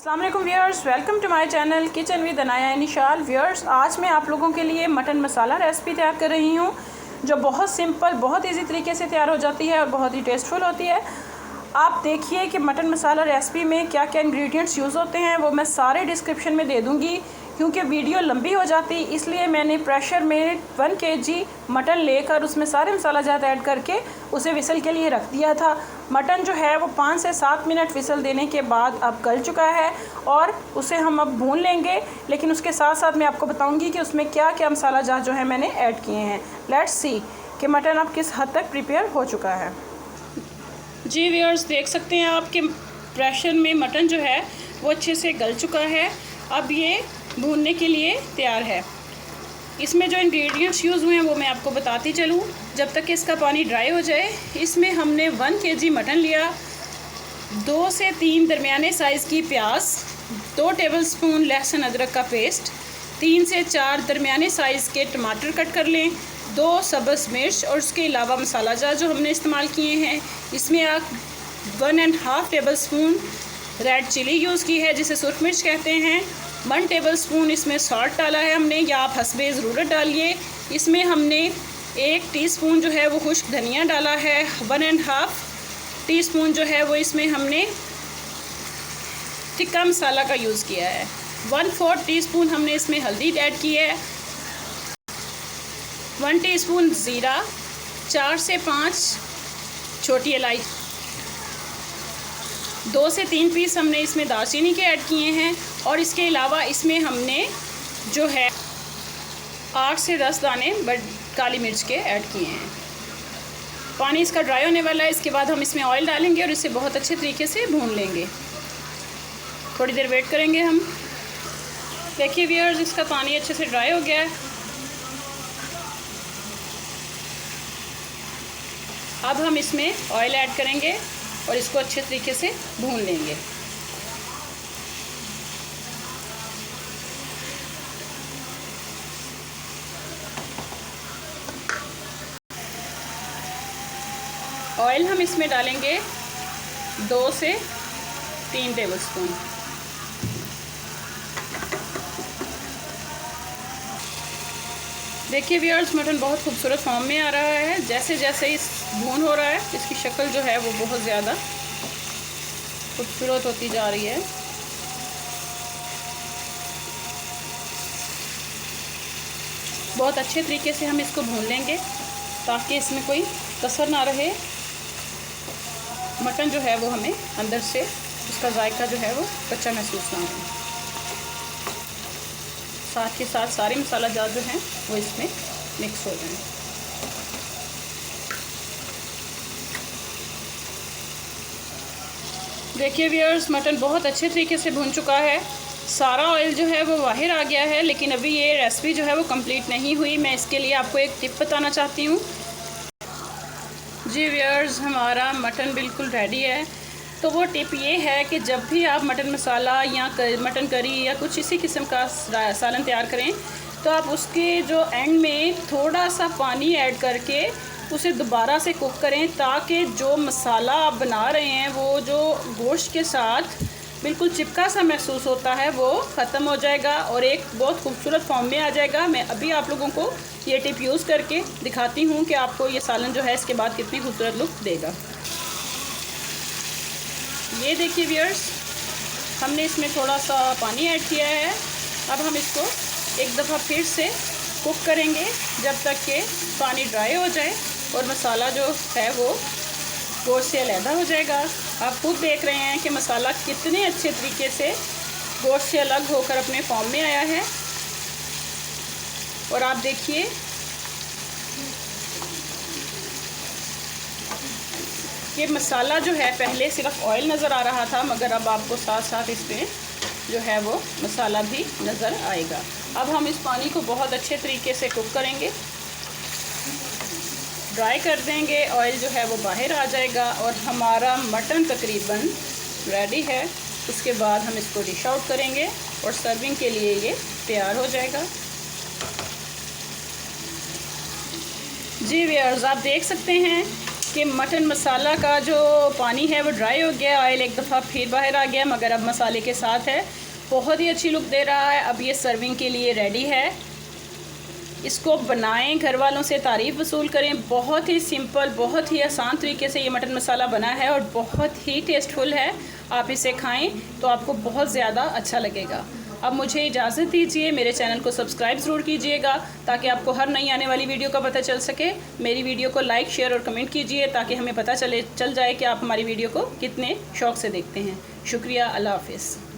अस्सलाम वालेकुम viewers, welcome to my channel kitchen with Anaya Nishal. Viewers, आज मैं आप लोगों के लिए मटन मसाला रेसिपी तैयार कर रही हूँ जो बहुत सिंपल, बहुत इजी तरीके से तैयार हो जाती है और बहुत ही टेस्टफुल होती है। आप देखिए कि मटन मसाला रेसिपी में क्या क्या इंग्रेडिएंट्स यूज़ होते हैं, वो मैं सारे डिस्क्रिप्शन में दे दूँगी। क्योंकि वीडियो लंबी हो जाती, इसलिए मैंने प्रेशर में 1 kg मटन लेकर उसमें सारे मसाला जात ऐड करके उसे विसल के लिए रख दिया था। मटन जो है वो 5 से 7 मिनट विसल देने के बाद अब गल चुका है और उसे हम अब भून लेंगे। लेकिन उसके साथ साथ मैं आपको बताऊंगी कि उसमें क्या क्या मसाला जात जो है मैंने ऐड किए हैं। लेट्स सी कि मटन अब किस हद तक प्रिपेयर हो चुका है। जी व्यूअर्स, देख सकते हैं आप कि प्रेशर में मटन जो है वो अच्छे से गल चुका है। अब ये भूनने के लिए तैयार है। इसमें जो इंग्रेडिएंट्स यूज़ हुए हैं वो मैं आपको बताती चलूँ जब तक कि इसका पानी ड्राई हो जाए। इसमें हमने 1 kg मटन लिया, 2 से 3 दरमियाने साइज़ की प्याज, 2 टेबलस्पून लहसुन अदरक का पेस्ट, 3 से 4 दरमियाने साइज़ के टमाटर कट कर लें, 2 सब्ज़ मिर्च और उसके अलावा मसाला जार जो हमने इस्तेमाल किए हैं इसमें आप 1.5 टेबलस्पून रेड चिली यूज़ की है जिसे सुरख मिर्च कहते हैं। 1 टेबलस्पून इसमें सॉल्ट डाला है हमने, या आप हस्बे ज़रूरत डालिए। इसमें हमने 1 टीस्पून जो है वो खुश्क धनिया डाला है, 1.5 टीस्पून जो है वो इसमें हमने टिक्का मसाला का यूज़ किया है, 1/4 टीस्पून हमने इसमें हल्दी ऐड की है, 1 टीस्पून ज़ीरा, 4 से 5 छोटी इलायची, 2 से 3 पीस हमने इसमें दालचीनी के ऐड किए हैं। और इसके अलावा इसमें हमने जो है 8 से 10 दाने काली मिर्च के ऐड किए हैं। पानी इसका ड्राई होने वाला है, इसके बाद हम इसमें ऑयल डालेंगे और इसे बहुत अच्छे तरीके से भून लेंगे। थोड़ी देर वेट करेंगे हम। देखिए व्यूअर्स, इसका पानी अच्छे से ड्राई हो गया है। अब हम इसमें ऑयल ऐड करेंगे और इसको अच्छे तरीके से भून लेंगे। ऑयल हम इसमें डालेंगे 2 से 3 टेबलस्पून। देखिए व्यूअर्स, मटन बहुत खूबसूरत फॉर्म में आ रहा है। जैसे जैसे इस भून हो रहा है इसकी शक्ल जो है वो बहुत ज़्यादा खूबसूरत होती जा रही है। बहुत अच्छे तरीके से हम इसको भून लेंगे ताकि इसमें कोई कसर ना रहे। मटन जो है वो हमें अंदर से उसका जायका जो है वो कच्चा महसूस ना हो। साथ ही साथ सारे मसाला जात जो हैं वो इसमें मिक्स हो जाएं। देखिए व्यूअर्स, मटन बहुत अच्छे तरीके से भून चुका है। सारा ऑयल जो है वो बाहर आ गया है, लेकिन अभी ये रेसिपी जो है वो कंप्लीट नहीं हुई। मैं इसके लिए आपको एक टिप बताना चाहती हूँ। जी व्यूअर्स, हमारा मटन बिल्कुल रेडी है। तो वो टिप ये है कि जब भी आप मटन मसाला या मटन करी या कुछ इसी किस्म का सालन तैयार करें तो आप उसके जो एंड में थोड़ा सा पानी ऐड करके उसे दोबारा से कुक करें, ताकि जो मसाला आप बना रहे हैं वो जो गोश्त के साथ बिल्कुल चिपका सा महसूस होता है वो ख़त्म हो जाएगा और एक बहुत खूबसूरत फॉर्म में आ जाएगा। मैं अभी आप लोगों को ये टिप यूज़ करके दिखाती हूँ कि आपको ये सालन जो है इसके बाद कितनी खूबसूरत लुक देगा। ये देखिए व्यूअर्स, हमने इसमें थोड़ा सा पानी ऐड किया है। अब हम इसको एक दफ़ा फिर से कुक करेंगे जब तक कि पानी ड्राई हो जाए और मसाला जो है वो गोश्त से अलहदा हो जाएगा। आप खुद देख रहे हैं कि मसाला कितने अच्छे तरीके से गोश्त से अलग होकर अपने फॉर्म में आया है। और आप देखिए ये मसाला जो है पहले सिर्फ ऑयल नज़र आ रहा था, मगर अब आपको साथ साथ इसमें जो है वो मसाला भी नज़र आएगा। अब हम इस पानी को बहुत अच्छे तरीके से कुक करेंगे, ड्राई कर देंगे। ऑयल जो है वो बाहर आ जाएगा और हमारा मटन तकरीबन रेडी है। उसके बाद हम इसको डिश आउट करेंगे और सर्विंग के लिए ये तैयार हो जाएगा। जी व्यूअर्स, आप देख सकते हैं कि मटन मसाला का जो पानी है वो ड्राई हो गया, ऑयल एक दफ़ा फिर बाहर आ गया, मगर अब मसाले के साथ है। बहुत ही अच्छी लुक दे रहा है। अब ये सर्विंग के लिए रेडी है। इसको बनाएं, घर वालों से तारीफ़ वसूल करें। बहुत ही सिंपल, बहुत ही आसान तरीके से ये मटन मसाला बना है और बहुत ही टेस्टफुल है। आप इसे खाएं तो आपको बहुत ज़्यादा अच्छा लगेगा। अब मुझे इजाज़त दीजिए, मेरे चैनल को सब्सक्राइब ज़रूर कीजिएगा ताकि आपको हर नई आने वाली वीडियो का पता चल सके। मेरी वीडियो को लाइक, शेयर और कमेंट कीजिए ताकि हमें पता चल जाए कि आप हमारी वीडियो को कितने शौक़ से देखते हैं। शुक्रिया, अल्लाह हाफ़िज़।